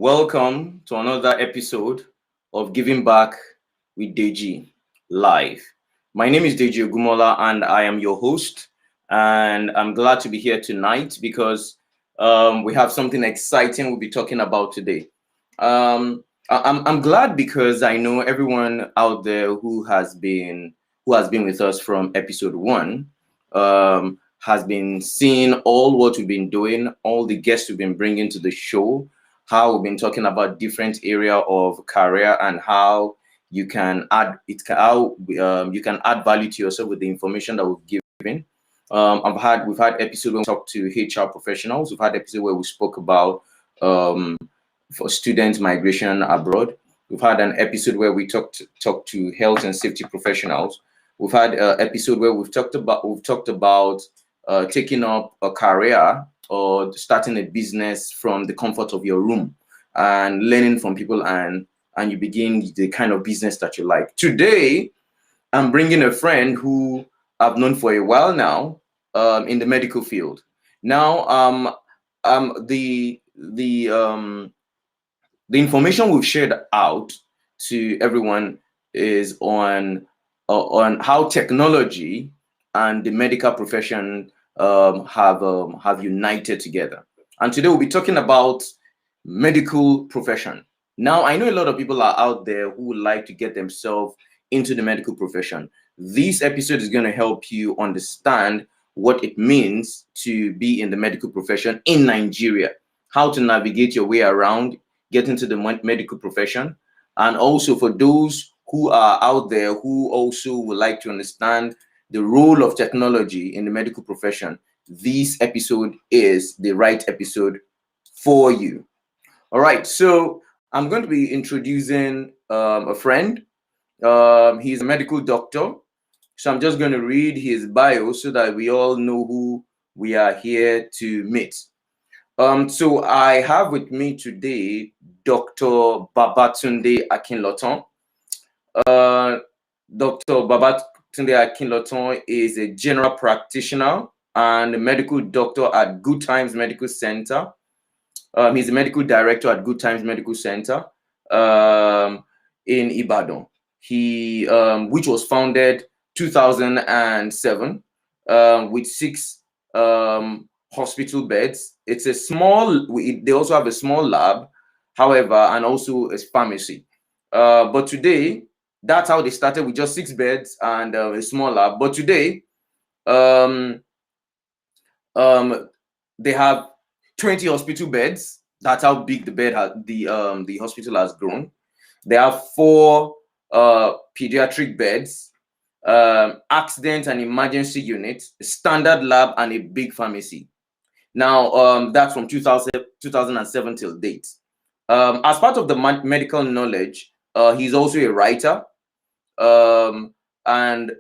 Welcome to another episode of Giving Back with Deji live. My name is Deji Ogumola and I am your host. And I'm glad to be here tonight because we have something exciting we'll be talking about today. I'm glad because I know everyone out there who has been with us from episode one has been seeing all what we've been doing, all the guests we've been bringing to the show, how we've been talking about different area of career and how you can add you can add value to yourself with the information that we've given. We've had episode where we talked to HR professionals. We've had episode where we spoke about for student migration abroad. We've had an episode where we talked to health and safety professionals. We've had an episode where we've talked about taking up a career or starting a business from the comfort of your room and learning from people, and you begin the kind of business that you like. Today, I'm bringing a friend who I've known for a while now in the medical field. Now, the information we've shared out to everyone is on how technology and the medical profession have united together. And today we'll be talking about medical profession. Now, I know a lot of people are out there who would like to get themselves into the medical profession. This episode is going to help you understand what it means to be in the medical profession in Nigeria, how to navigate your way around, get into the medical profession, and also for those who are out there who also would like to understand the role of technology in the medical profession, this episode is the right episode for you. All right, so I'm going to be introducing a friend. He's a medical doctor. So I'm just going to read his bio so that we all know who we are here to meet. So I have with me today Dr. Babatunde Akinlotan. Dr. Babatunde Akinlotan is a general practitioner and a medical doctor at Good Times Medical Center. He's a medical director at Good Times Medical Center in Ibadan. He, which was founded 2007 with 6 hospital beds. It's a small. They also have a small lab, however, and also a pharmacy. But today, that's how they started with just 6 beds and a small lab. But today, they have 20 hospital beds. That's how big the hospital has grown. They have 4 pediatric beds, accident and emergency units, a standard lab, and a big pharmacy. Now, that's from 2007 till date. As part of the medical knowledge, he's also a writer, and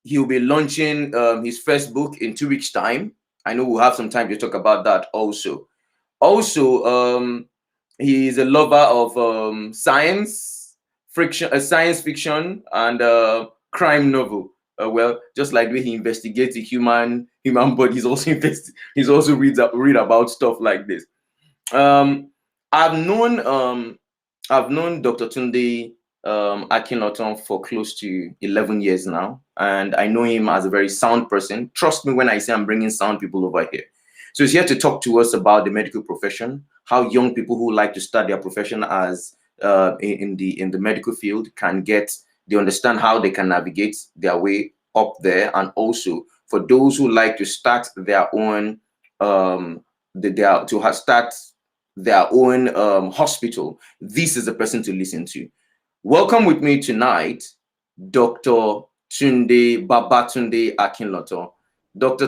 he'll be launching his first book in 2 weeks' time. I know we'll have some time to talk about that also. Also, he is a lover of science fiction, and crime novel. Well, just like the way he investigates the human body, he's also read about stuff like this. I've known Dr. Tunde Akinlotan for close to 11 years now, and I know him as a very sound person. Trust me when I say I'm bringing sound people over here. So he's here to talk to us about the medical profession, how young people who like to start their profession as in the medical field they understand how they can navigate their way up there, and also for those who like to start their own start their own hospital. This is the person to listen to. Welcome with me tonight, Dr. Babatunde Akinlotan. Dr.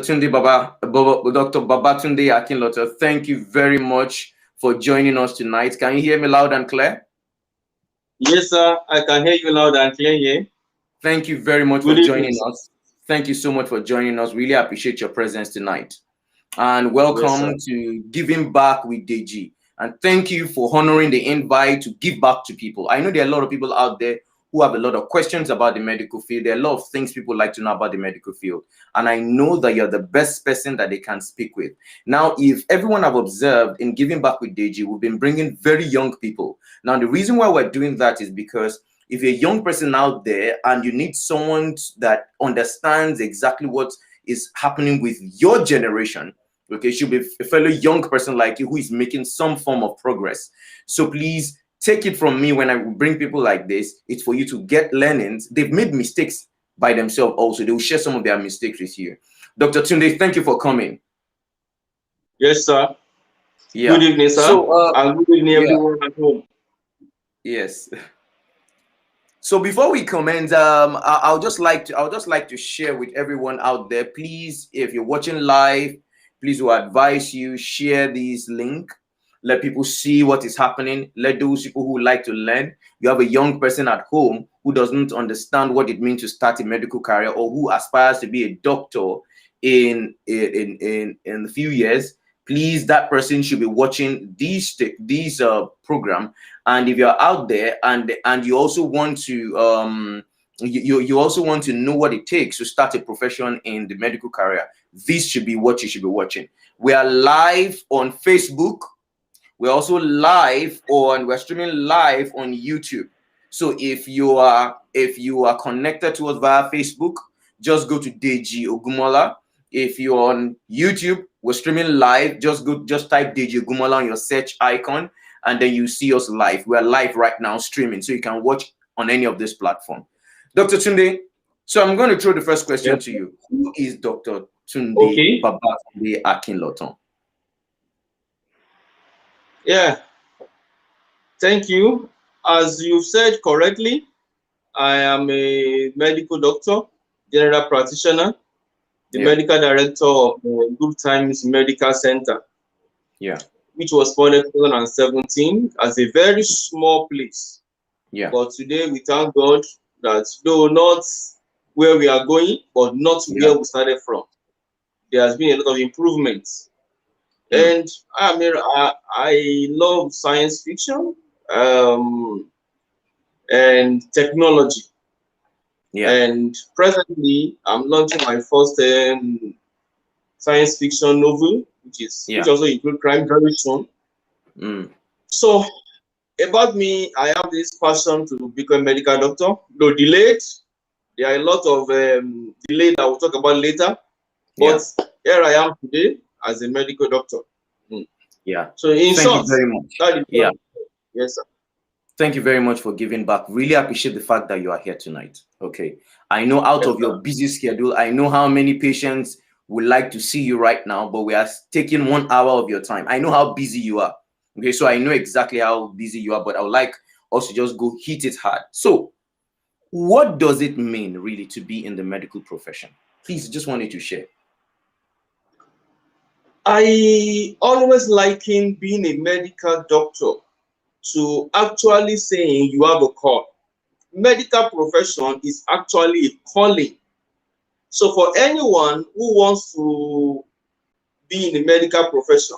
Babatunde Akinlotan, thank you very much for joining us tonight. Can you hear me loud and clear? Yes, sir. I can hear you loud and clear here. Thank you very much for joining us. Thank you so much for joining us. Really appreciate your presence tonight. And welcome to Giving Back with Deji. And thank you for honoring the invite to give back to people. I know there are a lot of people out there who have a lot of questions about the medical field. There are a lot of things people like to know about the medical field. And I know that you're the best person that they can speak with. Now, if everyone have observed in Giving Back with Deji, we've been bringing very young people. Now, the reason why we're doing that is because if you're a young person out there and you need someone that understands exactly what is happening with your generation, okay, should be a fellow young person like you who is making some form of progress. So please take it from me, when I bring people like this, it's for you to get learnings. They've made mistakes by themselves also. They will share some of their mistakes with you. Dr. Tunde, thank you for coming. Yes, sir. Yeah. Good evening, sir. So, and good evening, yeah. everyone at home. Yes. So before we comment, I'll just like to share with everyone out there. Please, if you're watching live, please will advise you share this link. Let people see what is happening. Let those people who like to learn. You have a young person at home who doesn't understand what it means to start a medical career, or who aspires to be a doctor in a few years. Please, that person should be watching these program. And if you're out there and you also want to you also want to know what it takes to start a profession in the medical career, this should be what you should be watching. We are live on Facebook. We're also we're streaming live on YouTube. So if you are connected to us via Facebook, just go to Deji Ogumola. If you're on YouTube, we're streaming live. Just type Deji Ogumola on your search icon, and then you see us live. We're live right now streaming, so you can watch on any of this platform. Dr. Tunde, so I'm going to throw the first question to you. Who is Dr. Tunde Babatunde Akinlotan? Yeah, thank you. As you said correctly, I am a medical doctor, general practitioner, the medical director of Good Times Medical Center, which was founded in 2017 as a very small place. But today we thank God that though not where we are going, but not where we started from, there has been a lot of improvements. And I mean, I love science fiction and technology. And presently, I'm launching my first science fiction novel, which also includes crime very soon. So about me, I have this passion to become a medical doctor. Though delayed, there are a lot of delay that we'll talk about later. But here I am today as a medical doctor. Yeah. So in Thank short, you very much. Yes, sir. Thank you very much for giving back. Really appreciate the fact that you are here tonight. Okay. I know out of your busy schedule, I know how many patients would like to see you right now, but we are taking 1 hour of your time. I know how busy you are. Okay. So I know exactly how busy you are, but I would like us to just go hit it hard. So what does it mean really to be in the medical profession? Please, just wanted to share. I always liken being a medical doctor to actually saying you have a call. Medical profession is actually a calling. So for anyone who wants to be in the medical profession,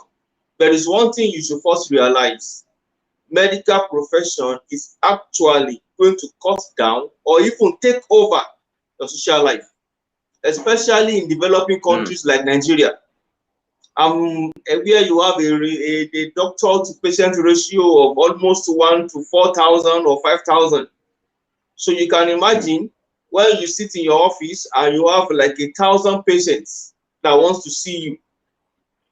there is one thing you should first realize. Medical profession is actually going to cut down or even take over your social life, especially in developing countries like Nigeria. Where you have a doctor to patient ratio of almost 1 to 4,000 or 5,000. So you can imagine when you sit in your office and you have like 1,000 patients that wants to see you.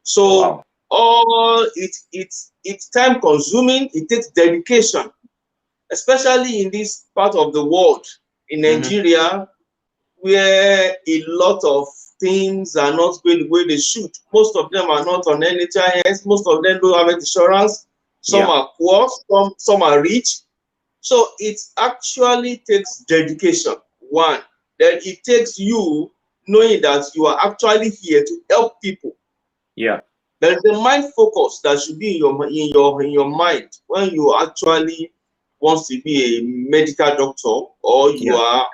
So all it's time consuming. It takes dedication, especially in this part of the world, in Nigeria, where a lot of things are not going the way they should. Most of them are not on NHIS. Most of them don't have insurance. Some are poor. Some are rich. So it actually takes dedication. One, then it takes you knowing that you are actually here to help people. There is a mind focus that should be in your mind when you actually want to be a medical doctor, or you are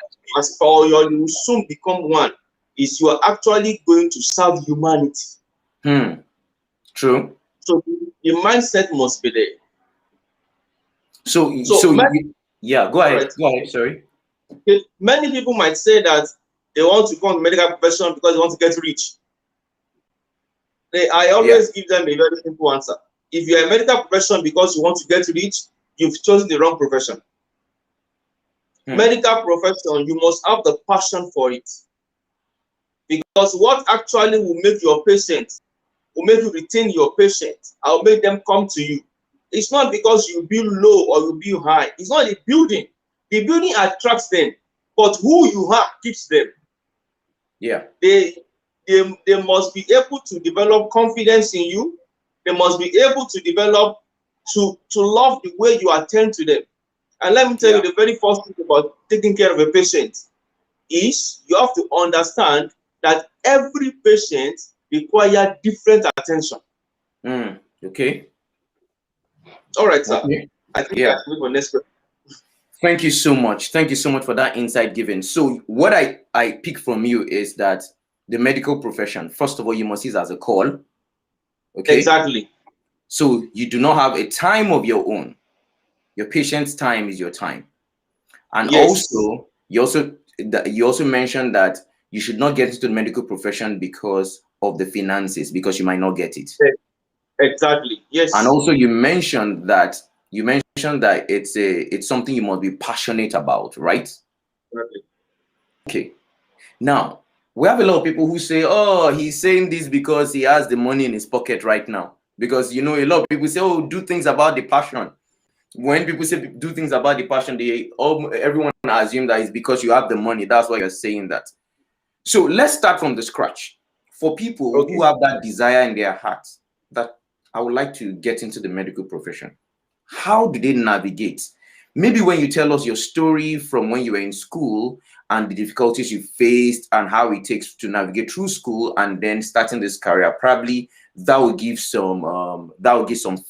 or you will soon become one. Is you are actually going to serve humanity. True. So the mindset must be there. So Yeah, go All ahead. right. Go ahead. Sorry. Okay. Many people might say that they want to come to medical profession because they want to get rich. I Yeah. always give them a very simple answer. If you're a medical profession because you want to get rich, you've chosen the wrong profession. Hmm. Medical profession, you must have the passion for it. Because what actually will make your patient, will make you retain your patient, and will make them come to you. It's not because you build low or you build high. It's not the building. The building attracts them, but who you are keeps them. Yeah. They, they must be able to develop confidence in you. They must be able to develop to love the way you attend to them. And let me tell you, Yeah. the very first thing about taking care of a patient is you have to understand that every patient requires different attention. Hmm. Okay. All right, sir. Okay. I think I Yeah. should move on next question. Thank you so much. Thank you so much for that insight given. So what I pick from you is that the medical profession, first of all, you must see it as a call. Okay. Exactly. So you do not have a time of your own. Your patient's time is your time. And Yes. also, you also mentioned that you should not get into the medical profession because of the finances, because you might not get it. Exactly. And Yes. also you mentioned that it's something you must be passionate about, right? Exactly. Okay. Now, we have a lot of people who say, oh, he's saying this because he has the money in his pocket right now. Because a lot of people say, oh, do things about the passion. When people say do things about the passion, everyone assume that it's because you have the money. That's why you're saying that. So let's start from the scratch. For people Okay. who have that desire in their hearts that I would like to get into the medical profession, how do they navigate? Maybe when you tell us your story from when you were in school and the difficulties you faced and how it takes to navigate through school and then starting this career, probably that will give some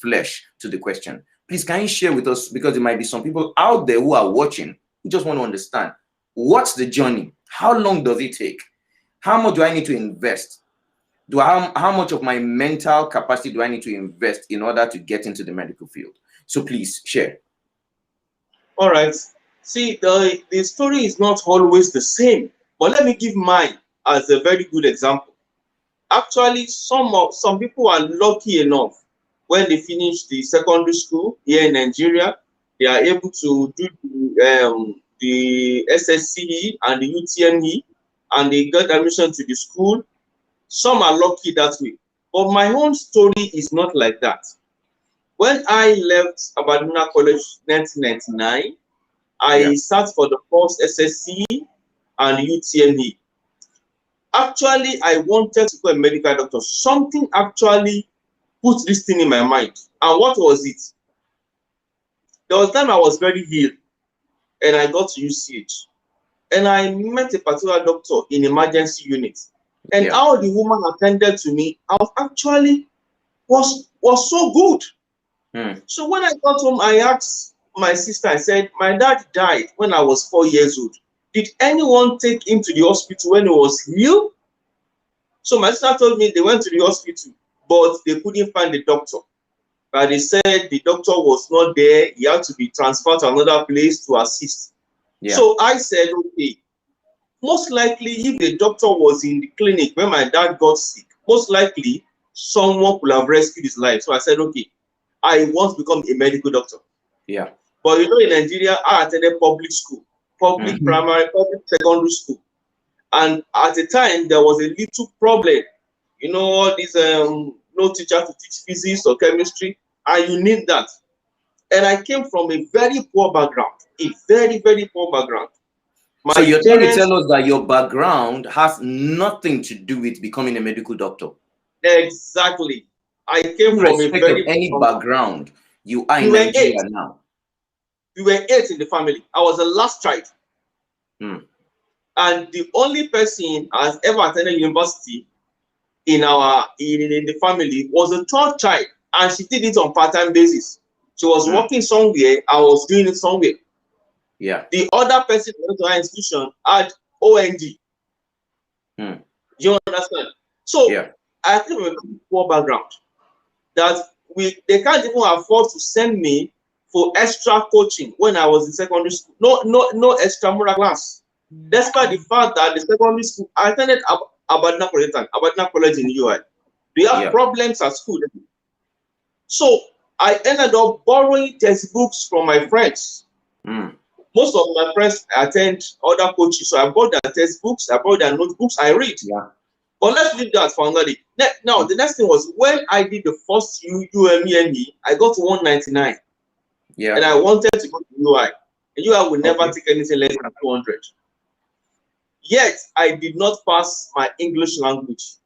flesh to the question. Please, can you share with us, because there might be some people out there who are watching who just want to understand what's the journey? How long does it take? How much do I need to invest? How much of my mental capacity do I need to invest in order to get into the medical field? So please share. All right. See, the story is not always the same, but let me give mine as a very good example. Actually, some people are lucky enough when they finish the secondary school here in Nigeria, they are able to do the SSCE and the UTME, and they get admission to the school. Some are lucky that way, but my own story is not like that. When I left Abaduna College 1999, Yeah. I sat for the first SSCE and UTME. Actually, I wanted to be a medical doctor. Something actually put this thing in my mind. And what was it? There was a time I was very ill and I got to UCH. And I met a particular doctor in emergency unit. And Yeah. how the woman attended to me, I was actually was so good. Hmm. So when I got home, I asked my sister, I said, my dad died when I was 4 years old. Did anyone take him to the hospital when he was ill? So my sister told me they went to the hospital, but they couldn't find the doctor. But they said the doctor was not there. He had to be transferred to another place to assist. Yeah. So I said, okay, most likely if the doctor was in the clinic when my dad got sick, most likely someone could have rescued his life. So I said, okay, I want to become a medical doctor. Yeah. But in Nigeria, I attended public school, public Mhm. primary, public secondary school. And at the time, there was a little problem. All these no teacher to teach physics or chemistry, and you need that. And I came from a very poor background, a very, very poor background. So My you're trying to parents, tell us that your background has nothing to do with becoming a medical doctor, exactly. I came from a irrespective of very any poor. background. You are We in were eight. Nigeria now. We were eight in the family. I was the last child. Hmm. And the only person has ever attended university in the family was a third child, and she did it on part-time basis. She was Hmm. working somewhere, I was doing it somewhere. Yeah. The other person who went to our institution had ONG. Hmm. You understand? So Yeah. I came from a poor background that they can't even afford to send me for extra coaching when I was in secondary school. No extramural class. Despite the fact that the secondary school, I attended Abadna College in UI. We have problems at school. So I ended up borrowing textbooks from my friends. Most of my friends attend other coaches, so I bought their textbooks, I bought their notebooks, I read. But let's leave that for another day. Now, the next thing was when I did the first UME, I got 199. And I wanted to go to UI. And UI would never take anything less than 200. Yet, I did not pass my English language.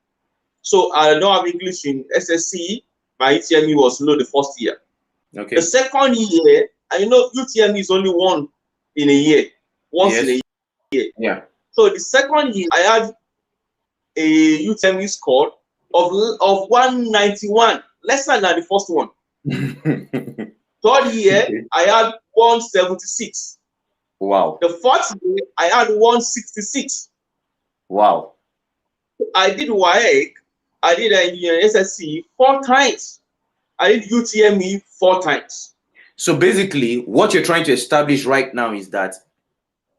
So I don't have English in SSC. My UTME was low the first year. The second year, and you know, UTME is only one in a year. Once in a year. So the second year, I had a UTME score of 191, lesser than the first one. Third year, I had 176. Wow. The fourth year, I had 166. Wow. I did WAEC, I did SSC 4 times. I did UTME 4 times. So basically, what you're trying to establish right now is that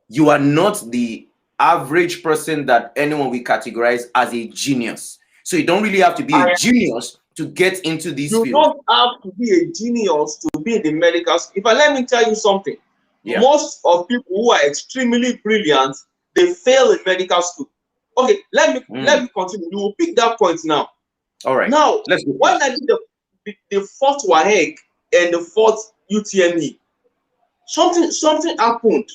you are not the average person that anyone will categorize as a genius. So you don't really have to be a genius to get into this field. You don't have to be a genius to be in the medical school. Let me tell you something. Most of people who are extremely brilliant, they fail in medical school. Okay, let me continue. You will pick that point now. All right. Now, when I did the fourth WAEC and the fourth UTME, something happened.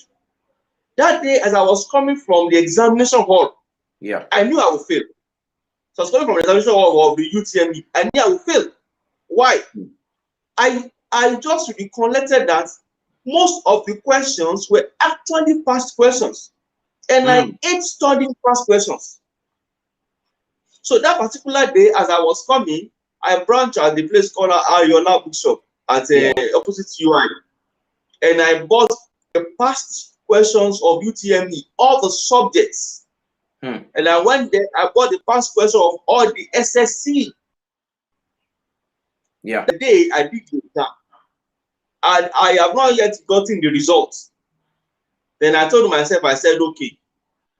That day, as I was coming from the examination hall, I knew I would fail. So I was coming from the examination hall of the UTME. I knew I would fail. Why? I just recollected that most of the questions were actually past questions. And I hate studying past questions. So that particular day, as I was coming, I branched at the place called Ayola Bookshop at opposite UI. And I bought the past questions of UTME, all the subjects. And I went there, I bought the past question of all the SSC. The day I did the exam. And I have not yet gotten the results. Then I told myself, I said, okay,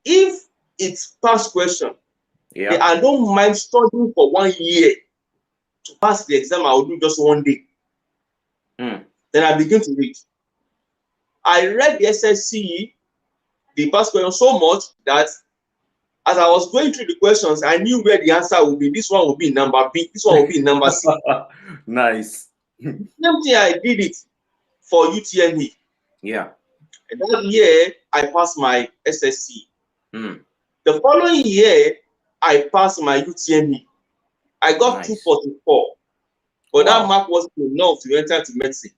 if it's past question, I don't mind studying for 1 year to pass the exam. I will do just 1 day. Then I begin to read. I read the SSC, the past question so much that as I was going through the questions, I knew where the answer would be. This one will be in number B. This one will be in number C. Nice. Same thing I did it for UTME. And that year, I passed my SSC. The following year, I passed my UTME. I got 244. But that mark wasn't enough to enter to medicine.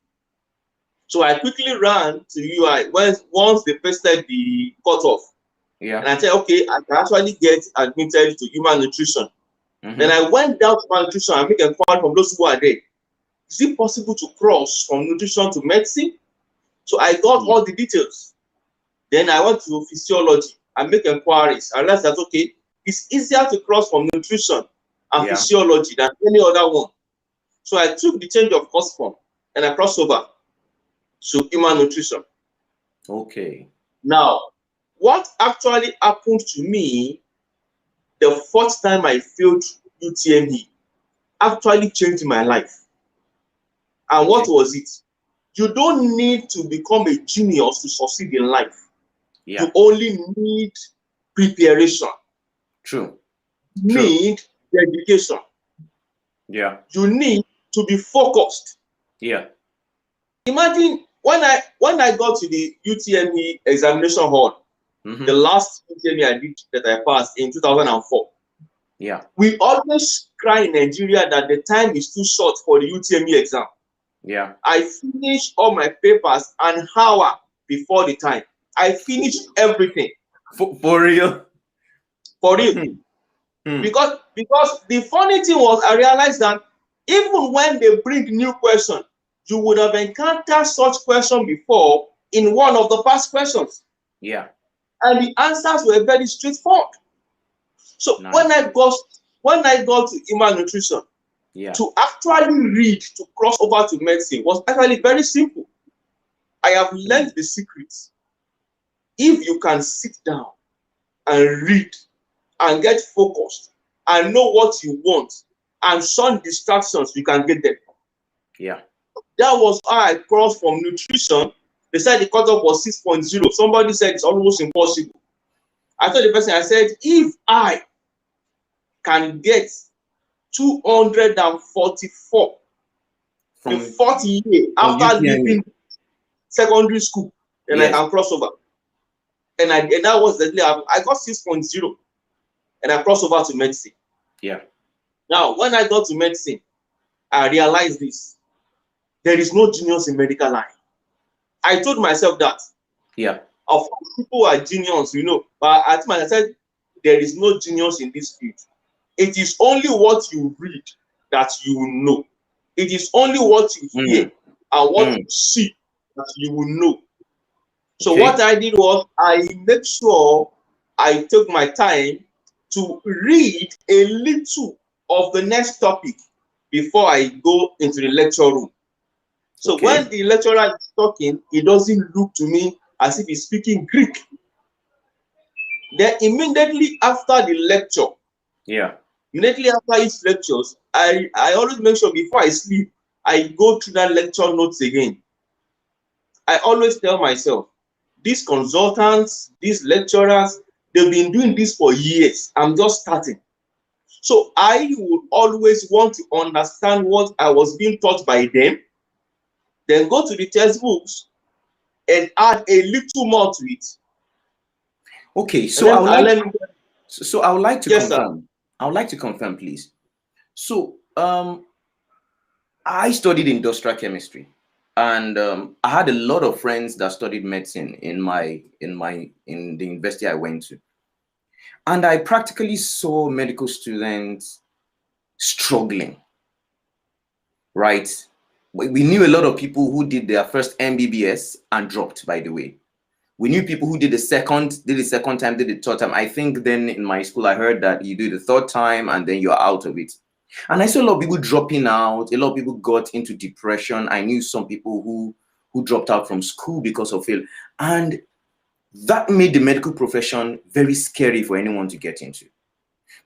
So I quickly ran to UI once they pasted the cutoff. And I said, okay, I can actually get admitted to human nutrition. Then I went down to human nutrition and make a call from those who are there. Is it possible to cross from nutrition to medicine? So I got all the details. Then I went to physiology and make inquiries. I realized that, okay, it's easier to cross from nutrition and physiology than any other one. So I took the change of course form and I crossed over to human nutrition. Okay. Now, what actually happened to me the first time I failed UTME actually changed my life. And what was it? You don't need to become a genius to succeed in life. You only need preparation. True. You need dedication. You need to be focused. Imagine when I got to the UTME examination hall, the last UTME I did that I passed in 2004. We always cry in Nigeria that the time is too short for the UTME exam. I finished all my papers an hour before the time. I finished everything. For real? For real. Because the funny thing was, I realized that even when they bring new question, you would have encountered such question before in one of the past questions. And the answers were very straightforward. So when I got to human nutrition, Yeah. To actually read, to cross over to medicine was actually very simple. I have learned the secrets. If you can sit down and read and get focused and know what you want and some distractions, you can get them. Yeah. That was how I crossed from nutrition. They said the cutoff was 6.0. Somebody said it's almost impossible. I told the person, I said, if I can get 244 in From 40 years after UTME. leaving secondary school, then I Yes. can cross over. And that was the day I got 6.0 and I crossed over to medicine. Yeah. Now, when I got to medicine, I realized this. There is no genius in medical line. I told myself that. Yeah. Of course, people are genius, but I told myself, I said, there is no genius in this field. It is only what you read that you will know. It is only what you hear and what you see that you will know. So Okay. what I did was I made sure I took my time to read a little of the next topic before I go into the lecture room. So Okay. when the lecturer is talking, it doesn't look to me as if he's speaking Greek. Then immediately after the lecture, Yeah. immediately after each lectures, I always make sure before I sleep, I go through that lecture notes again. I always tell myself, these consultants, these lecturers, they've been doing this for years. I'm just starting. So I would always want to understand what I was being taught by them, then go to the textbooks and add a little more to it. Okay. And So I then would I like let me. so I would like to Yes, sir. confirm. I would like to confirm, please. So I studied industrial chemistry, and I had a lot of friends that studied medicine in the university I went to, and I practically saw medical students struggling. Right? We knew a lot of people who did their first MBBS and dropped. By the way, we knew people who did the second time, did the third time. I think then in my school I heard that you do the third time and then you're out of it. And I saw a lot of people dropping out. A lot of people got into depression. I knew some people who dropped out from school because of fail. And that made the medical profession very scary for anyone to get into.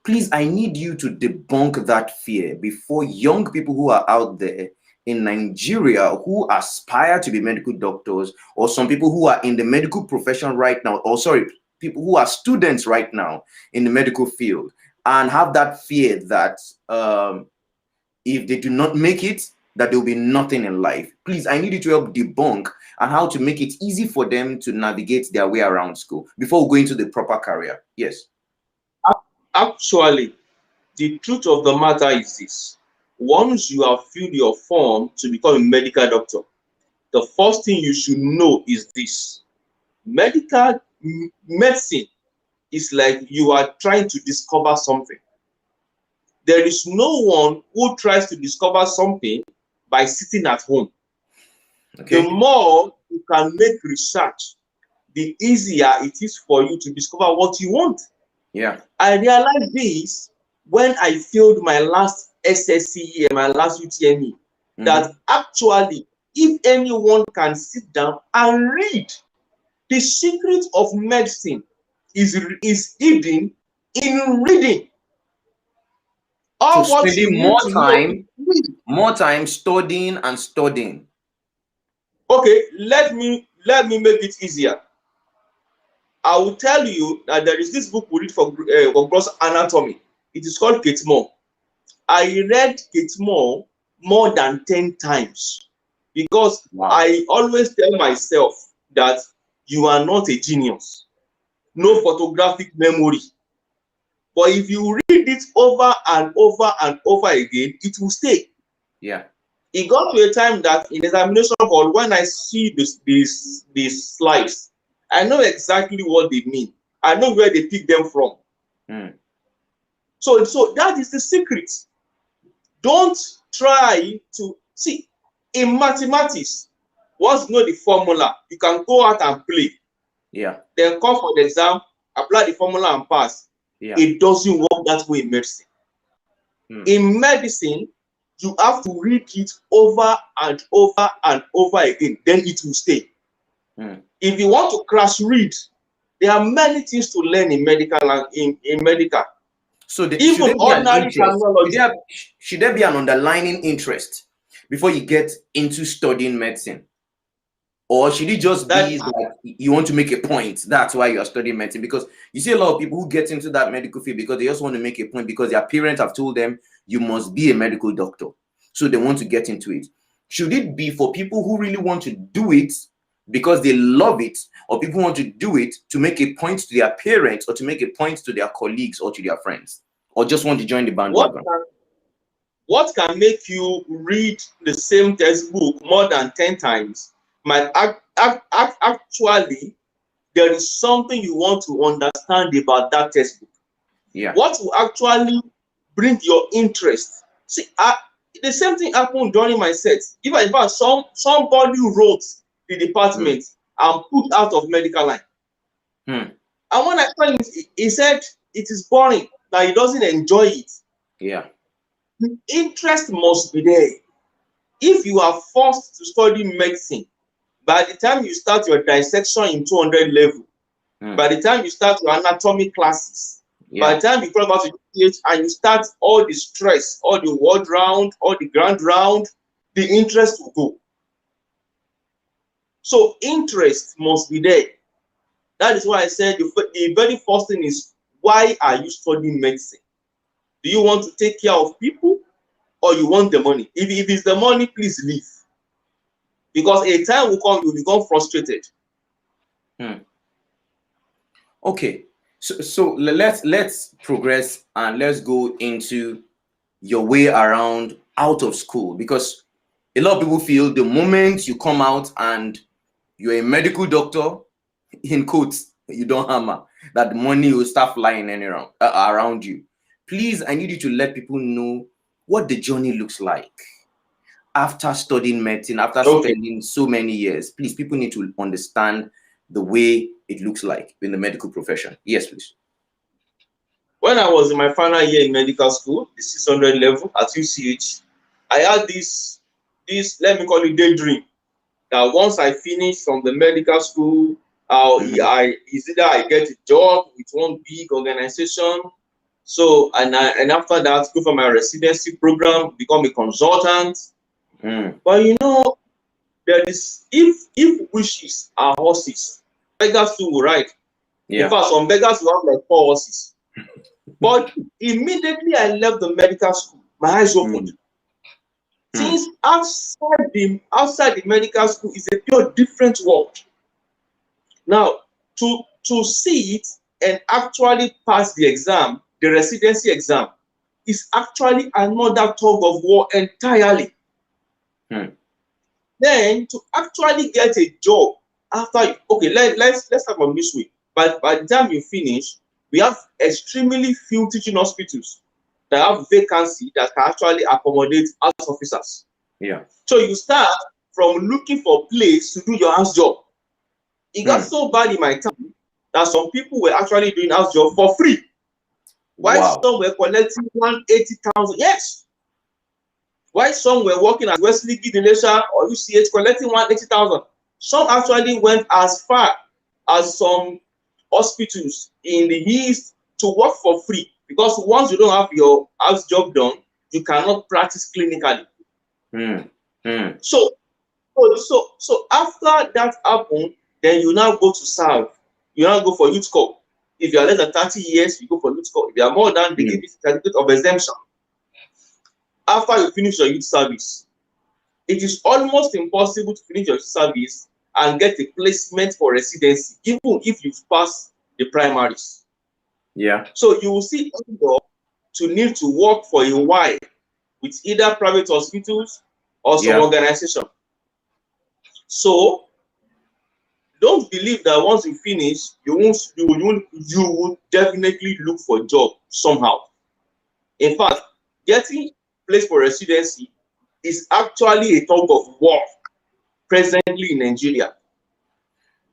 Please, I need you to debunk that fear before young people who are out there in Nigeria who aspire to be medical doctors, or some people who are in the medical profession right now, or sorry, people who are students right now in the medical field and have that fear that if they do not make it, that there will be nothing in life. Please, I need you to help debunk and how to make it easy for them to navigate their way around school before we go into the proper career. Yes. Actually, the truth of the matter is this. Once you have filled your form to become a medical doctor, the first thing you should know is this. Medicine is like you are trying to discover something. There is no one who tries to discover something by sitting at home. The Okay. more you can make research, the easier it is for you to discover what you want. Yeah. I realized this when I failed my last SSCE and my last UTME, that actually, if anyone can sit down and read, the secret of medicine is hidden in reading. So All what you spending need to know is read. more time studying and studying. Okay, let me make it easier. I will tell you that there is this book we read for gross anatomy. It is called Kate Moore. I read Kate Moore more than 10 times because Wow. I always tell myself that you are not a genius, no photographic memory. But if you read it over and over and over again, it will stay. Yeah. It got to a time that in examination hall, when I see these slides, I know exactly what they mean. I know where they pick them from. So that is the secret. Don't try to see in mathematics. Once you know the formula, you can go out and play. Yeah. Then come for the exam, apply the formula and pass. Yeah. It doesn't work that way in medicine. In medicine, you have to read it over and over and over again, then it will stay. If you want to crash read, there are many things to learn in medical and in medical. So Even ordinary terminology. Should there be an underlying interest before you get into studying medicine? Or should it just be that you want to make a point? That's why you are studying medicine. Because you see a lot of people who get into that medical field because they just want to make a point because their parents have told them you must be a medical doctor. So they want to get into it. Should it be for people who really want to do it because they love it, or people want to do it to make a point to their parents or to make a point to their colleagues or to their friends, or just want to join the bandwagon? What can make you read the same textbook more than 10 times might actually, there is something you want to understand about that textbook. Yeah. What will actually bring your interest? See, the same thing happened during my set. In fact, somebody wrote the department and put out of medical line. And when I told him, he said it is boring, that he doesn't enjoy it. Yeah. The interest must be there. If you are forced to study medicine, by the time you start your dissection in 200 level, by the time you start your anatomy classes, by the time you come about to PH and you start all the stress, all the ward round, all the grand round, the interest will go. So interest must be there. That is why I said the very first thing is, why are you studying medicine? Do you want to take care of people, or you want the money? If it's the money, please leave. Because a time will come, you will become frustrated. Okay, so let's progress and let's go into your way around out of school, because a lot of people feel the moment you come out and you're a medical doctor, in quotes, you don't hammer, that the money will start flying around you. Please, I need you to let people know what the journey looks like after studying medicine, after spending so many years. Please, people need to understand the way it looks like in the medical profession. Yes, please. When I was in my final year in medical school, the 600 level at UCH, I had this let me call it daydream, that once I finish from the medical school, it's either I get a job with one big organization, so and after that go for my residency program, become a consultant. But you know, there is, if wishes are horses, beggars too will ride. In fact, some beggars will have like 4 horses. But immediately I left the medical school, my eyes opened. Since outside the medical school is a pure different world. Now, to see it and actually pass the exam, the residency exam, is actually another tug of war entirely. Then to actually get a job after, let's start from this way. But by the time you finish, we have extremely few teaching hospitals that have vacancy that can actually accommodate house officers. So you start from looking for a place to do your house job. It got so bad in my time that some people were actually doing house job for free. While some were collecting 180,000. Yes. While some were working at Wesley Gidelisha or UCH collecting 180,000. Some actually went as far as some hospitals in the East to work for free, because once you don't have your house job done, you cannot practice clinically. So after that happened, then you now go to serve. You now go for youth corps. If you are less than 30 years, you go for youth corps. If you are more than, they give you certificate of exemption. After you finish your youth service, it is almost impossible to finish your service and get a placement for residency, even if you've passed the primaries. So you will see to need to work for a while with either private hospitals or some organization. So don't believe that once you finish, you will definitely look for a job somehow. In fact, getting placed for residency is actually a tug of war presently in Nigeria.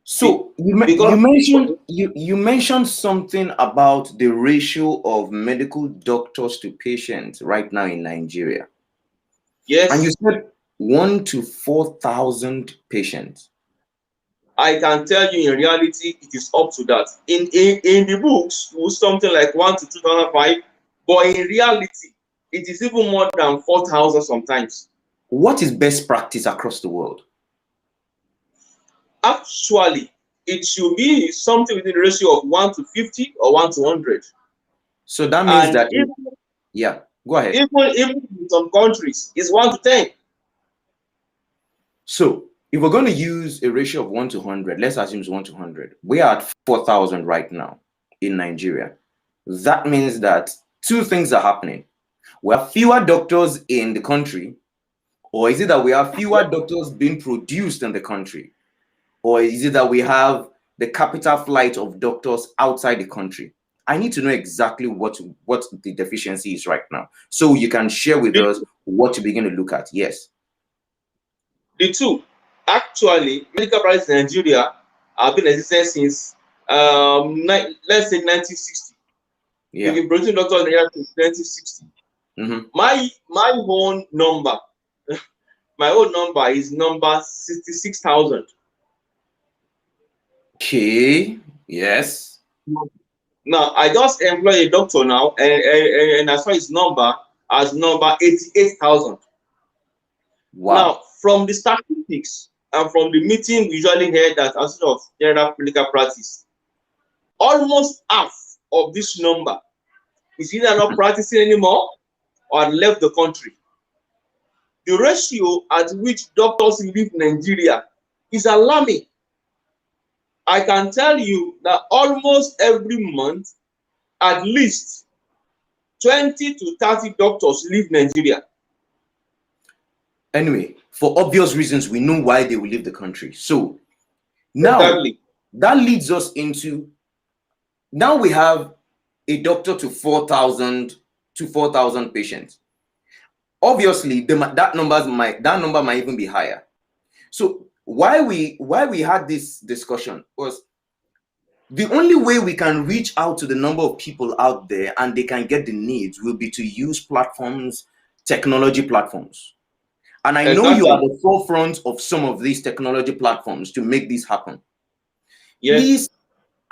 So you mentioned something about the ratio of medical doctors to patients right now in Nigeria. And you Yes, said 1 to 4,000 patients. I can tell you in reality it is up to that. In the books, it was something like 1 to 2,005, but in reality, it is even more than 4,000 sometimes. What is best practice across the world? Actually, it should be something within the ratio of 1 to 50 or 1 to 100. So that means And that, yeah, go ahead. even in some countries, it's 1 to 10. So if we're going to use a ratio of 1 to 100, let's assume it's 1 to 100. We are at 4,000 right now in Nigeria. That means that two things are happening. We have fewer doctors in the country, or is it that we have fewer doctors being produced in the country? Or is it that we have the capital flight of doctors outside the country? I need to know exactly what the deficiency is right now, so you can share with The, us what to begin to look at. Yes. the two, actually, medical practice in Nigeria have been existing since, let's say 1960. We've Yeah. been producing doctors in Nigeria since 1960. Mm-hmm. My own number, my own number is number 66,000. Okay. Yes. Now I just employ a doctor now, and I saw his number as number 88,000. Wow. Now, from the statistics and from the meeting we usually heard at Association of General Clinical Practice, almost half of this number is either not practicing anymore or left the country. The ratio at which doctors leave Nigeria is alarming. I can tell you that almost every month, at least 20 to 30 doctors leave Nigeria. Anyway, for obvious reasons, we know why they will leave the country. So now Exactly. that leads us into, now we have a doctor to 4,000 patients. Obviously, that number might even be higher. So why we had this discussion was the only way we can reach out to the number of people out there and they can get the needs will be to use platforms, technology platforms. And I know you are Exactly. the forefront of some of these technology platforms to make this happen. Yes. Please,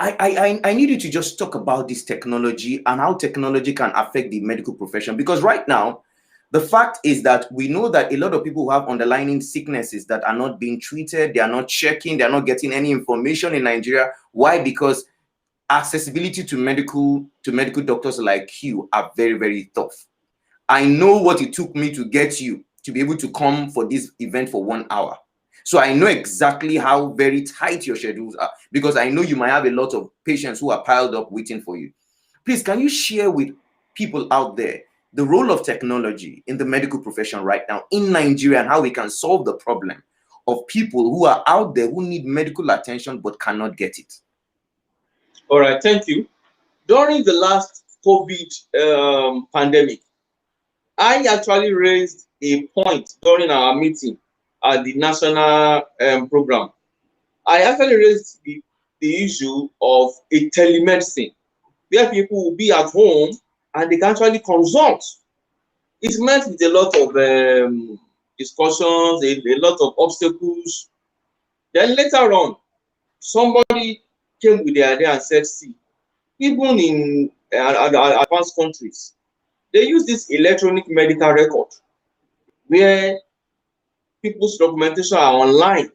I need you to just talk about this technology and how technology can affect the medical profession. Because right now, the fact is that we know that a lot of people who have underlying sicknesses that are not being treated, they are not checking, they are not getting any information in Nigeria. Why? Because accessibility to medical doctors like you are very, very tough. I know what it took me to get you to be able to come for this event for 1 hour. So I know exactly how very tight your schedules are, because I know you might have a lot of patients who are piled up waiting for you. Please, can you share with people out there the role of technology in the medical profession right now in Nigeria and how we can solve the problem of people who are out there who need medical attention but cannot get it? All right. Thank you. During the last COVID pandemic, I actually raised a point during our meeting at the national program. I actually raised the issue of a telemedicine where people will be at home and they can actually consult. It's met with a lot of discussions, a lot of obstacles. Then later on, somebody came with the idea and said, see, even in advanced countries, they use this electronic medical record where people's documentation are online,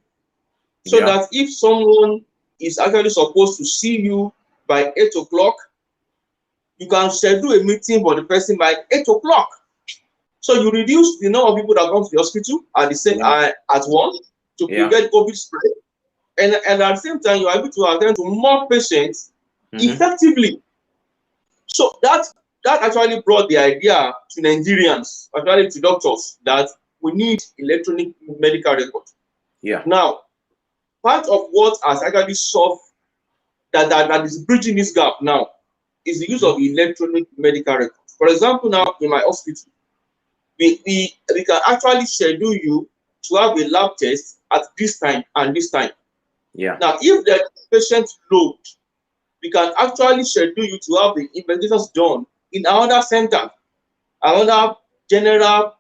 so Yeah. that if someone is actually supposed to see you by 8 o'clock, you can schedule a meeting for the person by 8 o'clock. So you reduce the number of people that come to the hospital at the same Yeah. at once to Yeah. prevent COVID spread, and at the same time you are able to attend to more patients Mm-hmm. effectively. So that actually brought the idea to Nigerians, actually to doctors, that we need electronic medical record. Yeah. Now, part of what has actually solved that is bridging this gap now is the use Mm-hmm. of electronic medical record. For example, now in my hospital, we can actually schedule you to have a lab test at this time and this time. Yeah. Now, if the patient load, we can actually schedule you to have the investigations done in another center, another general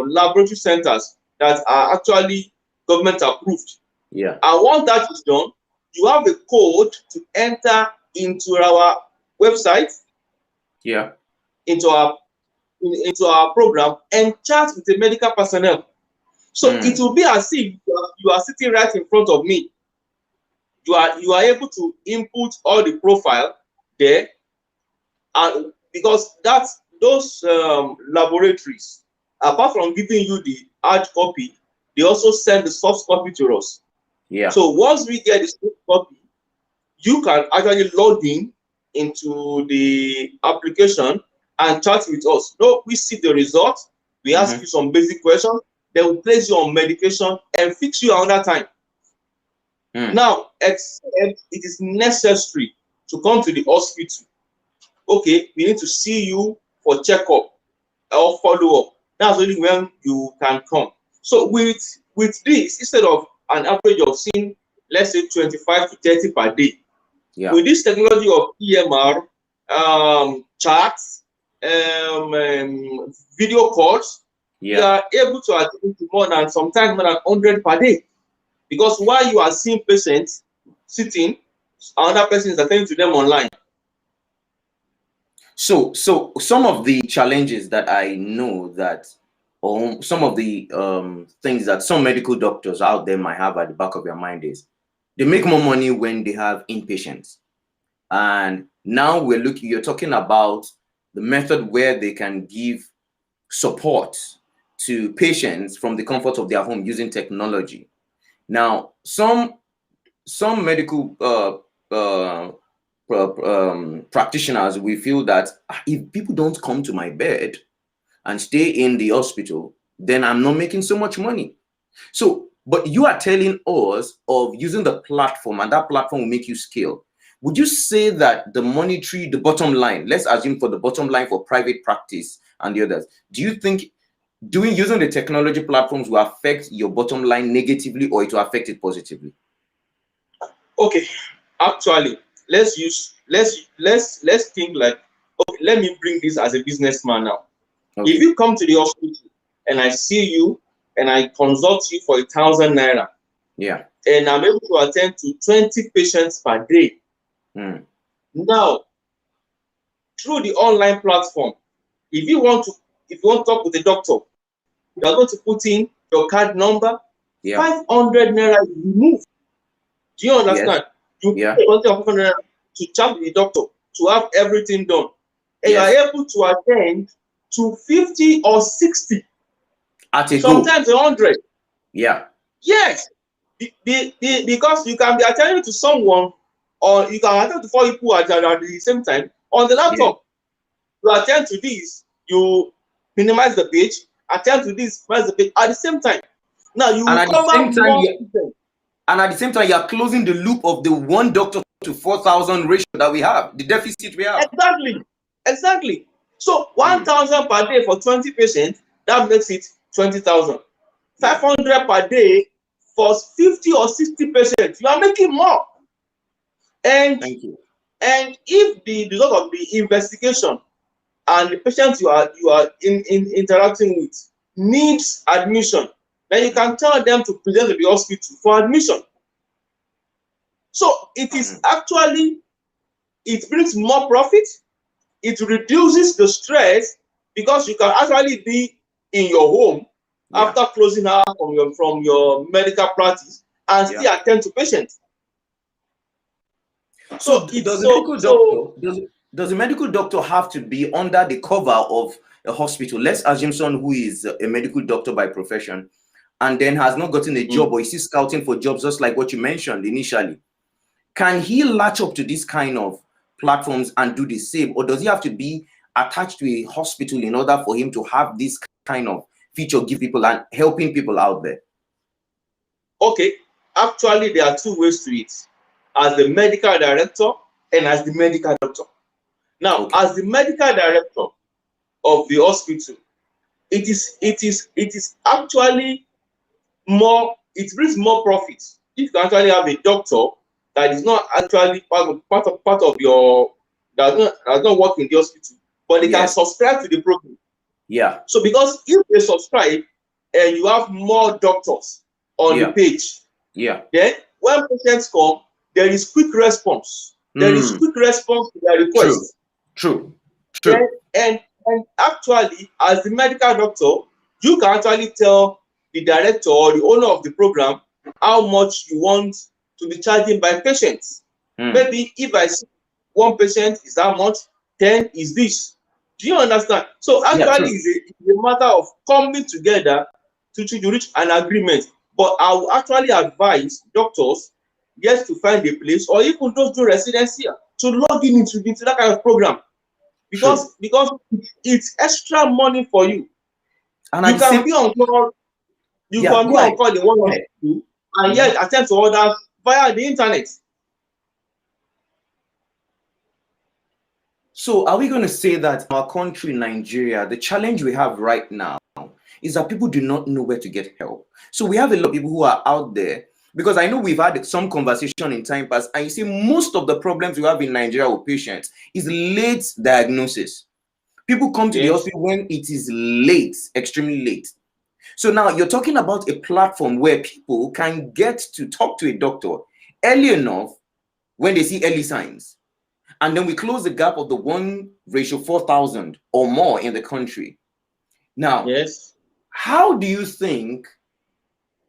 laboratory centers that are actually government approved. Yeah. And once that is done, you have a code to enter into our website, Yeah. into our program, and chat with the medical personnel. So it will be as if you are sitting right in front of me. You are able to input all the profile there, and because those laboratories, apart from giving you the hard copy, they also send the soft copy to us. Yeah. So once we get the soft copy, you can actually log in into the application and chat with us. No, we see the results, we ask you some basic questions, then we place you on medication and fix you another time. Now, except it is necessary to come to the hospital. Okay, we need to see you for checkup or follow-up. That's only when you can come. So with this, instead of an average of seeing, let's say 25 to 30 per day, with this technology of EMR, chats, video calls, you are able to attend to sometimes more than 100 per day. Because while you are seeing patients sitting, another person is attending to them online. So some of the challenges that I know that, or some of the things that some medical doctors out there might have at the back of their mind is they make more money when they have inpatients. And now you're talking about the method where they can give support to patients from the comfort of their home using technology. Now, some medical practitioners, we feel that if people don't come to my bed and stay in the hospital, then I'm not making so much money. So, but you are telling us of using the platform, and that platform will make you scale. Would you say that the bottom line, let's assume for the bottom line for private practice and the others, do you think using the technology platforms will affect your bottom line negatively, or it will affect it positively? Okay, actually, let's think like, okay, let me bring this as a businessman now. Okay. If you come to the hospital and I see you and I consult you for 1,000 naira, yeah, and I'm able to attend to 20 patients per day. Now, through the online platform, if you want to talk with the doctor, you are going to put in your card number, 500 naira you remove. Do you understand? You pay 500 naira to chat with the doctor, to have everything done. And you are able to attend to 50 or 60. Sometimes 100. Yeah. Yes. Because you can be attending to someone, or you can attend to 4 people at the same time on the laptop. You attend to this, you minimize the page, attend to this, minimize the page at the same time. Now you will cover more. And at the same time, you are closing the loop of the 1 doctor to 4,000 ratio that we have, the deficit we have. Exactly. So 1,000 per day for 20 patients, that makes it 20,000. 500 per day for 50 or 60 patients, you are making more. And thank you. And if the result of the investigation and the patient you are interacting with needs admission, then you can tell them to present to the hospital for admission. So it is actually, it brings more profit, it reduces the stress, because you can actually be in your home after closing out from your medical practice and still attend to patients. So does the medical doctor have to be under the cover of a hospital? Let's assume someone who is a medical doctor by profession and then has not gotten a job, or is still scouting for jobs, just like what you mentioned initially. Can he latch up to this kind of platforms and do the same, or does he have to be attached to a hospital in order for him to have this kind of feature, give people and helping people out there? Okay, actually there are 2 ways to it: as the medical director and as the medical doctor. Now, as the medical director of the hospital, it is actually more, it brings more profit if you actually have a doctor that is not actually part of your, does not work in the hospital, but they can subscribe to the program. Yeah. So because if they subscribe and you have more doctors on the Yeah. page, Yeah. then when patients come, there is quick response. There is Mm. quick response to their True. request. True. Then, True. and actually, as the medical doctor, you can actually tell the director or the owner of the program how much you want to be charging by patients. Mm. Maybe if I see one patient is that much, 10 is this. Do you understand? So Yeah. actually, True. it's a matter of coming together to reach an agreement. But I will actually advise doctors yes to find a place or even those do residency to log in into that kind of program True. because it's extra money for you. And at You the can same, be on call, you yeah, can be go on ahead. call in one Go ahead. hospital and Mhm. yet attend to others via the internet. So, are we going to say that our country, Nigeria, the challenge we have right now is that people do not know where to get help? So, we have a lot of people who are out there because I know we've had some conversation in time past, and you see, most of the problems we have in Nigeria with patients is late diagnosis. People come to the Yes, hospital when it is late, extremely late. So, now you're talking about a platform where people can get to talk to a doctor early enough when they see early signs. And then we close the gap of the 1:4,000 or more in the country. Now, yes. how do you think,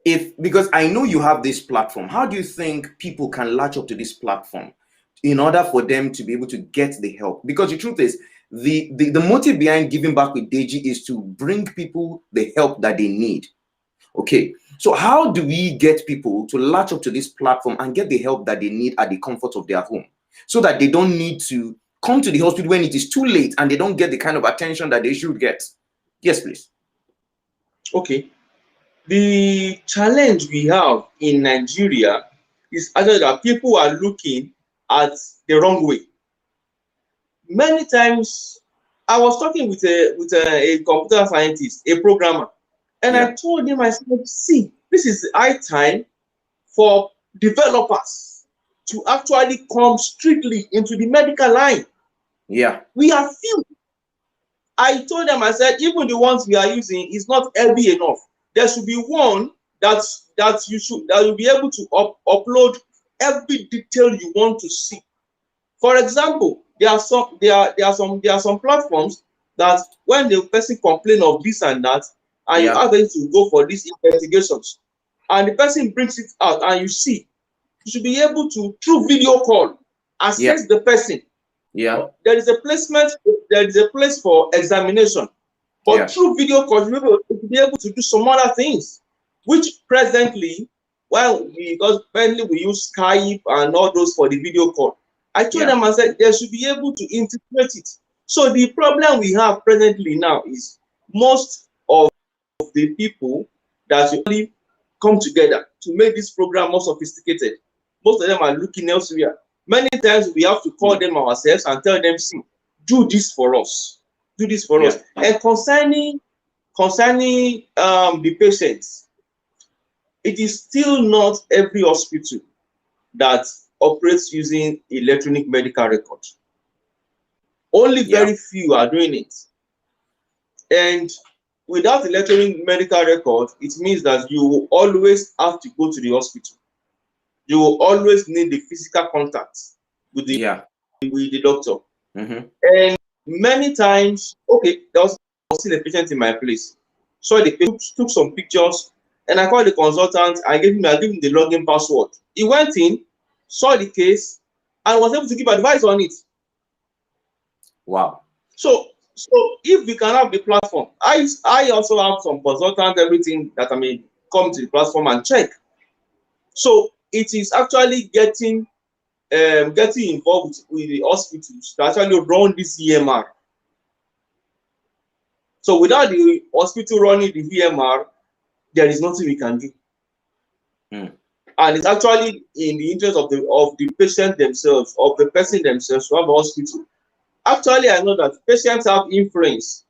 if, because I know you have this platform, how do you think people can latch up to this platform in order for them to be able to get the help? Because the truth is, the motive behind giving back with Deji is to bring people the help that they need. Okay, so how do we get people to latch up to this platform and get the help that they need at the comfort of their home so that they don't need to come to the hospital when it is too late and they don't get the kind of attention that they should get? Yes, please. Okay. The challenge we have in Nigeria is actually that people are looking at the wrong way. Many times, I was talking with a computer scientist, a programmer, and I Yeah, told him, I said, see, this is high time for developers to actually come strictly into the medical line. yeah, We are few. I told them, I said, even the ones we are using is not heavy enough. There should be one that you'll be able to upload every detail you want to see. For example, there are some platforms that when the person complain of this and that, and you yeah, ask them to go for these investigations, and the person brings it out, and you see, you should be able to through video call yeah, assess the person. yeah, There is a placement, there is a place for examination, but yeah, through video call you will be able to do some other things, which presently, while because presently we use Skype and all those for the video call. I told yeah, them, I said they should be able to integrate it. So the problem we have presently now is most of the people that usually come together to make this program more sophisticated, most of them are looking elsewhere. Many times we have to call yeah, them ourselves and tell them, see, do this for us, do this for yeah, us. And concerning the patients, it is still not every hospital that operates using electronic medical record. Only yeah, very few are doing it. And without electronic medical record, it means that you will always have to go to the hospital. You will always need the physical contact with yeah. the doctor. Mm-hmm. And many times, okay, there was still a patient in my place. So the patient took some pictures, and I called the consultant. I gave him the login password. He went in, saw the case, and was able to give advice on it. Wow. So if we can have the platform, I also have some consultants, everything that I may come to the platform and check. So it is actually getting involved with the hospitals to actually run this EMR. So without the hospital running the VMR, there is nothing we can do. Mm. And it's actually in the interest of the patient themselves, of the person themselves to have a hospital. Actually, I know that patients have influence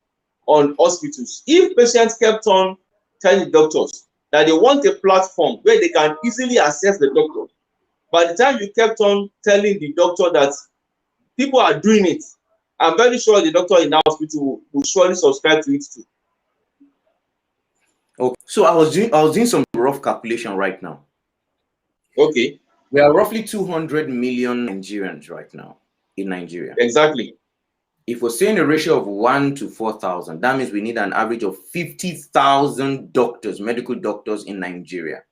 on hospitals. If patients kept on telling doctors that they want a platform where they can easily access the doctor, by the time you kept on telling the doctor that people are doing it, I'm very sure the doctor in the hospital will surely subscribe to it too. Okay. So I was doing some rough calculation right now. Okay. We are roughly 200 million Nigerians right now in Nigeria. Exactly. If we're saying a ratio of 1 to 4,000, that means we need an average of 50,000 doctors, medical doctors in Nigeria,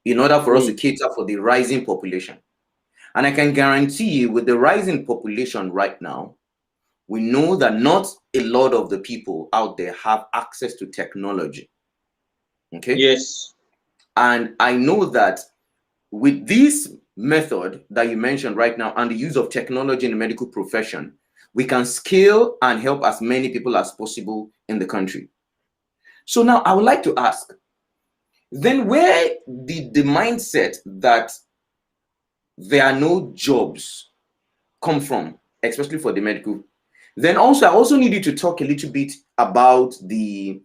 in order for us to cater for the rising population. And I can guarantee you, with the rising population right now, we know that not a lot of the people out there have access to technology. Okay? Yes. And I know that with this method that you mentioned right now and the use of technology in the medical profession, we can scale and help as many people as possible in the country. So now I would like to ask, then where did the mindset that there are no jobs come from, especially for the medical? Then also, I also need you to talk a little bit about the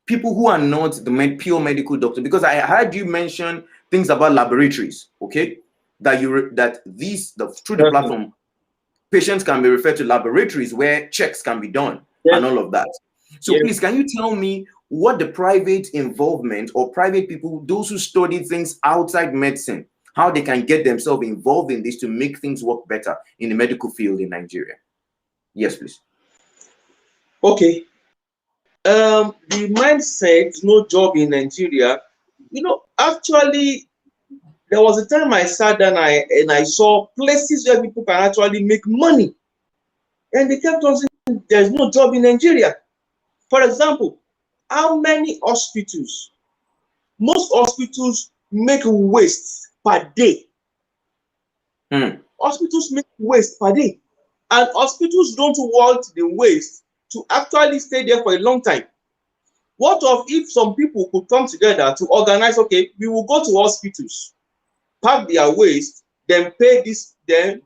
people who are not the pure medical doctor, because I heard you mention things about laboratories, okay? Through the platform, patients can be referred to laboratories where checks can be done Yes. and all of that. So Yes. please, can you tell me what the private involvement or private people, those who study things outside medicine, how they can get themselves involved in this to make things work better in the medical field in Nigeria? Yes, please. Okay. The mindset, no job in Nigeria. Actually, there was a time I sat down and I saw places where people can actually make money, and they kept on saying there's no job in Nigeria. For example, how many hospitals? Most hospitals make waste per day. Hospitals make waste per day, and hospitals don't want the waste to actually stay there for a long time. What if some people could come together to organize, okay, we will go to hospitals, pack their waste, then pay this, then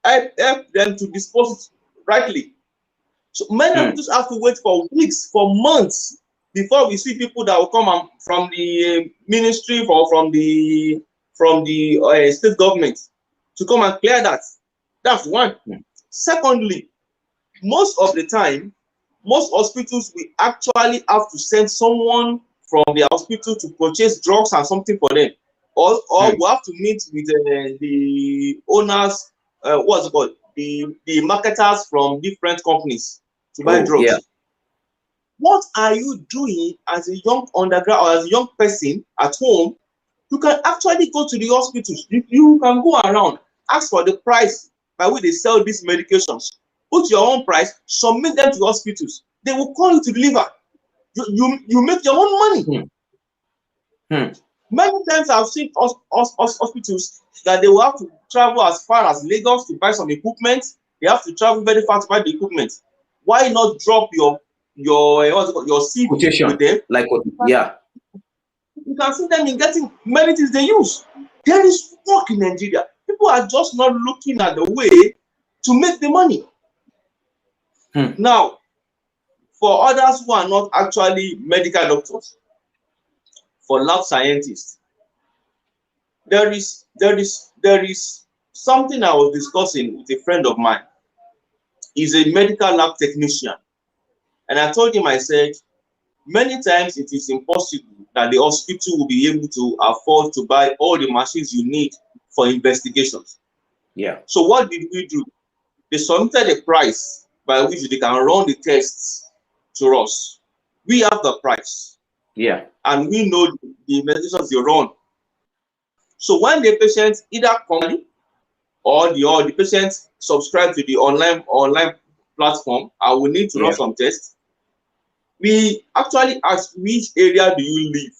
help them to dispose it rightly. So many hospitals have to wait for weeks, for months, before we see people that will come from the ministry or from the state government to come and clear that. That's one. Secondly, most of the time, most hospitals will actually have to send someone from the hospital to purchase drugs and something for them, or we have to meet with the owners, what's it called, the marketers from different companies to buy drugs. Yeah. What are you doing as a young undergrad or as a young person at home? You can actually go to the hospitals. You can go around, ask for the price by which they sell these medications. Put your own price, submit them to hospitals. They will call you to deliver. You make your own money. Many times I've seen hospitals that they will have to travel as far as Lagos to buy some equipment. They have to travel very far to buy the equipment. Why not drop your CV Quotation, with them? like what? Yeah. You can see them in getting many things they use. There is work in Nigeria. People are just not looking at the way to make the money. Now, for others who are not actually medical doctors, for lab scientists, there is something I was discussing with a friend of mine. He's a medical lab technician, and I told him, I said, many times it is impossible that the hospital will be able to afford to buy all the machines you need for investigations. Yeah. So what did we do? They submitted a price by which they can run the tests to us. We have the price. Yeah. And we know the investigations they run. So when the patient either come or the patient subscribe to the online platform, I will need to run some tests. We actually ask, which area do you live?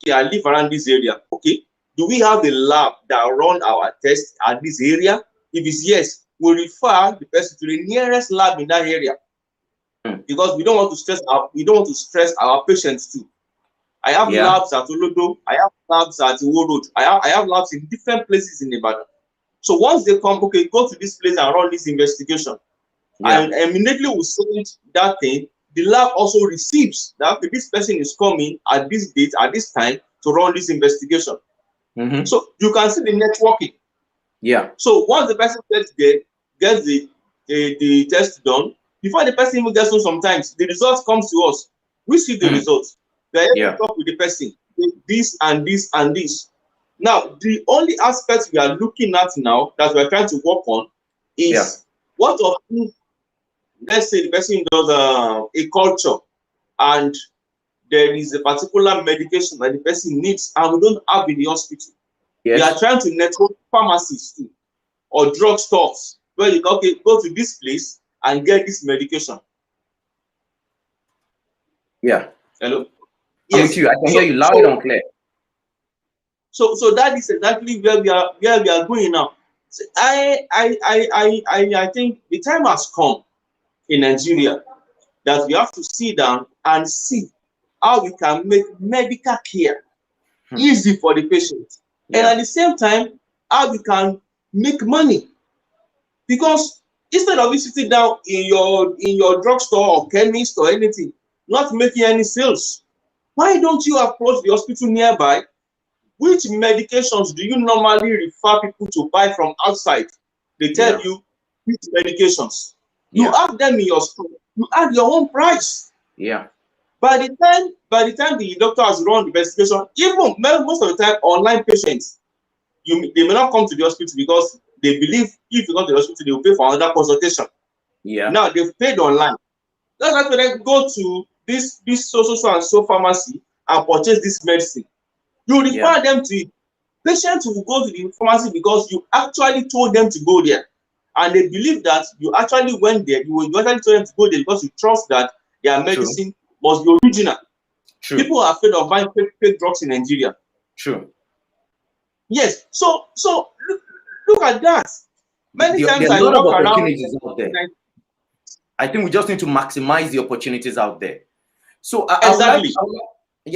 Okay, I live around this area. Okay, do we have a lab that run our tests at this area? If it's yes, we'll refer the person to the nearest lab in that area, because we don't want to stress our patients too. I have labs at Olodo, I have labs at Iwo Road, I have labs in different places in Ibadan. So once they come, okay, go to this place and run this investigation, and immediately we send that thing. The lab also receives that, okay, this person is coming at this date, at this time, to run this investigation. So you can see the networking. Yeah. So once the person gets there, gets the the test done, before the person even gets home, sometimes the result comes to us. We see the results. We are able to talk with the person, this and this and this. Now, the only aspect we are looking at now that we are trying to work on is what of if, let's say the person does a culture and there is a particular medication that the person needs and we don't have in the hospital. We are trying to network pharmacies too, or drug stores where you go to this place and get this medication. Yeah. Hello? I'm with you. I can hear you loud and clear. So that is exactly where we are going now. So I think the time has come in Nigeria that we have to sit down and see how we can make medical care easy for the patient, and at the same time how we can make money. Because instead of you sitting down in your drugstore or chemist or anything, not making any sales, why don't you approach the hospital nearby? Which medications do you normally refer people to buy from outside? They tell you which medications. You have them in your store. You add your own price. Yeah. By the time the doctor has run the investigation, even most of the time, online patients, they may not come to the hospital because they believe if you go to the hospital, they will pay for another consultation. Yeah. Now they've paid online. That's why they go to this so and so pharmacy and purchase this medicine. You refer them to it. Patients will go to the pharmacy because you actually told them to go there. And they believe that you actually went there, you actually told them to go there because you trust that their medicine must be original. True. People are afraid of buying fake drugs in Nigeria. True. Yes. So look at that. Many times I walk around. Out there. I think we just need to maximize the opportunities out there. So exactly.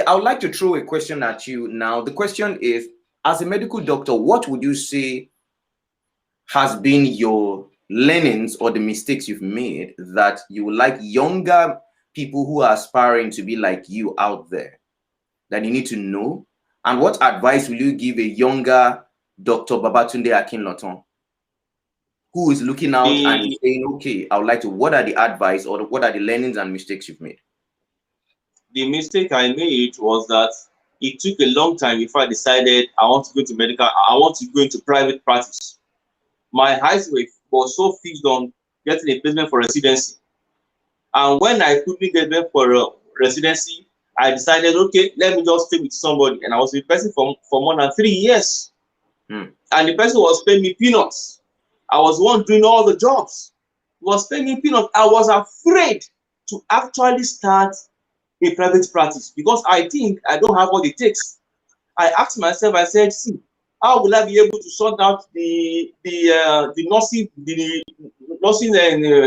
I would like to throw a question at you now. The question is, as a medical doctor, what would you say has been your learnings or the mistakes you've made that you would like younger people who are aspiring to be like you out there that you need to know? And what advice will you give a younger Dr. Babatunde Akinloton who is looking out and saying, okay, I would like to, what are the advice or what are the learnings and mistakes you've made? The mistake I made was that it took a long time before I decided I want to go into medical, I want to go into private practice. My eyes was so fixed on getting a placement for residency. And when I couldn't get them for residency, I decided, okay, let me just stay with somebody. And I was with the person for more than 3 years. And the person was paying me peanuts. I was the one doing all the jobs. He was paying me peanuts. I was afraid to actually start a private practice because I think I don't have what it takes. I asked myself, I said, see, how will I be able to sort out the nursing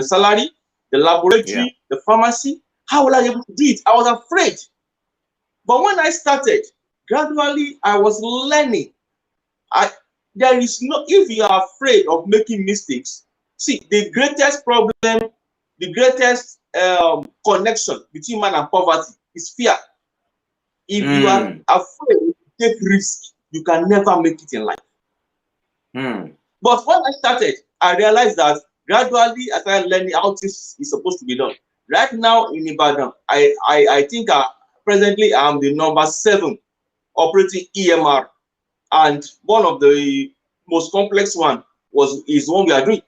salary, the laboratory, the pharmacy? How will I be able to do it? I was afraid. But when I started, gradually I was learning. There is no, if you are afraid of making mistakes, see, the greatest problem, the greatest connection between man and poverty is fear. If you are afraid to take risk, you can never make it in life. But when I started, I realized that gradually I started learning how this is supposed to be done. Right now in Ibadan, I think presently I'm the number 7 operating EMR, and one of the most complex one is one we are doing.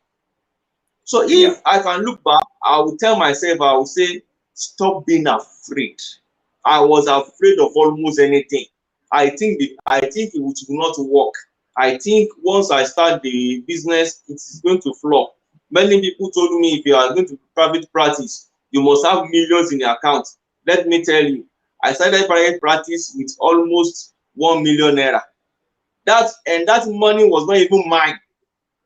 So if I can look back, I will tell myself, I will say, stop being afraid. I was afraid of almost anything. I think it will not work. I think once I start the business, it is going to flop. Many people told me, if you are going to private practice, you must have millions in your account. Let me tell you, I started private practice with almost 1 million naira. That money was not even mine.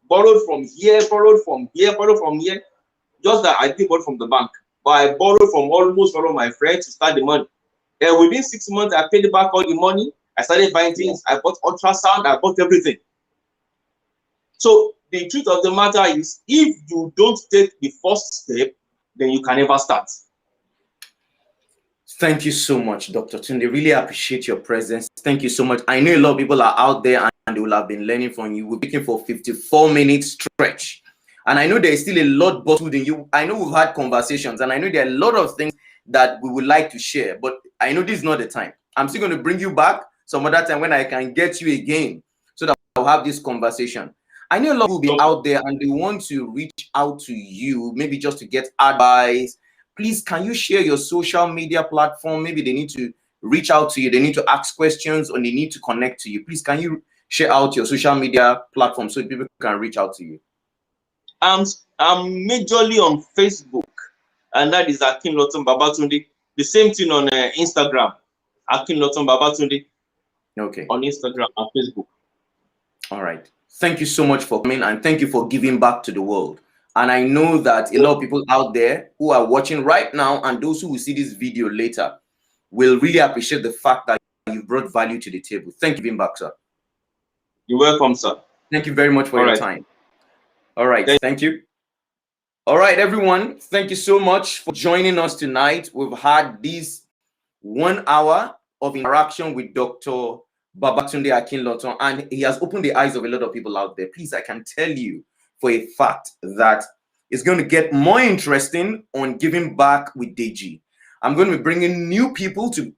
Borrowed from here, borrowed from here, borrowed from here. Just that I didn't borrow from the bank, but I borrowed from almost all of my friends to start the money. And within 6 months, I paid back all the money. I started buying things. I bought ultrasound. I bought everything. So the truth of the matter is, if you don't take the first step, then you can never start. Thank you so much, Dr. Tunde. Really appreciate your presence. Thank you so much. I know a lot of people are out there and they will have been learning from you. We're speaking for 54 minutes stretch. And I know there is still a lot bottled in you. I know we've had conversations, and I know there are a lot of things that we would like to share, but I know this is not the time. I'm still going to bring you back some other time when I can get you again so that we'll have this conversation. I know a lot will be out there and they want to reach out to you, maybe just to get advice. Please, can you share your social media platform? Maybe they need to reach out to you, they need to ask questions, or they need to connect to you. Please, can you share out your social media platform so people can reach out to you? I'm majorly on Facebook, and that is Akinlotan Babatunde. The same thing on Instagram, Akinlotan Babatunde. Okay. On Instagram and Facebook. All right. Thank you so much for coming, and thank you for giving back to the world. And I know that a lot of people out there who are watching right now and those who will see this video later will really appreciate the fact that you brought value to the table. Thank you for giving back, sir. You're welcome, sir. Thank you very much for your time. All right. Thank you. All right, everyone. Thank you so much for joining us tonight. We've had this 1 hour of interaction with Dr. Babatunde Akinlotan, and he has opened the eyes of a lot of people out there. Please, I can tell you for a fact that it's going to get more interesting on Giving Back with Deji. I'm going to be bringing new people to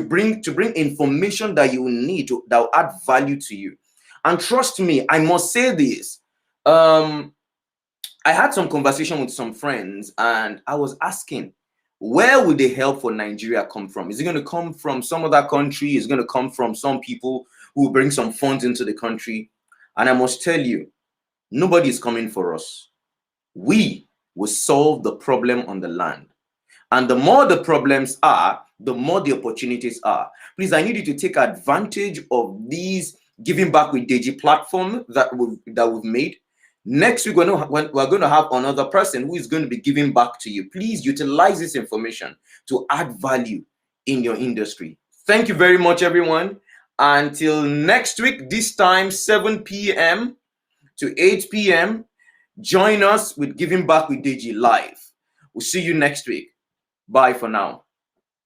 bring information that you need that will add value to you. And trust me, I must say this. I had some conversation with some friends, and I was asking, where would the help for Nigeria come from? Is it going to come from some other country? Is it going to come from some people who will bring some funds into the country? And I must tell you, nobody is coming for us. We will solve the problem on the land. And the more the problems are, the more the opportunities are. Please, I need you to take advantage of these Giving Back with Deji platform that we've made. Next week, we're going to have another person who is going to be giving back to you. Please utilize this information to add value in your industry. Thank you very much, everyone. Until next week, this time, 7 p.m. to 8 p.m., join us with Giving Back with Deji live. We'll see you next week. Bye for now.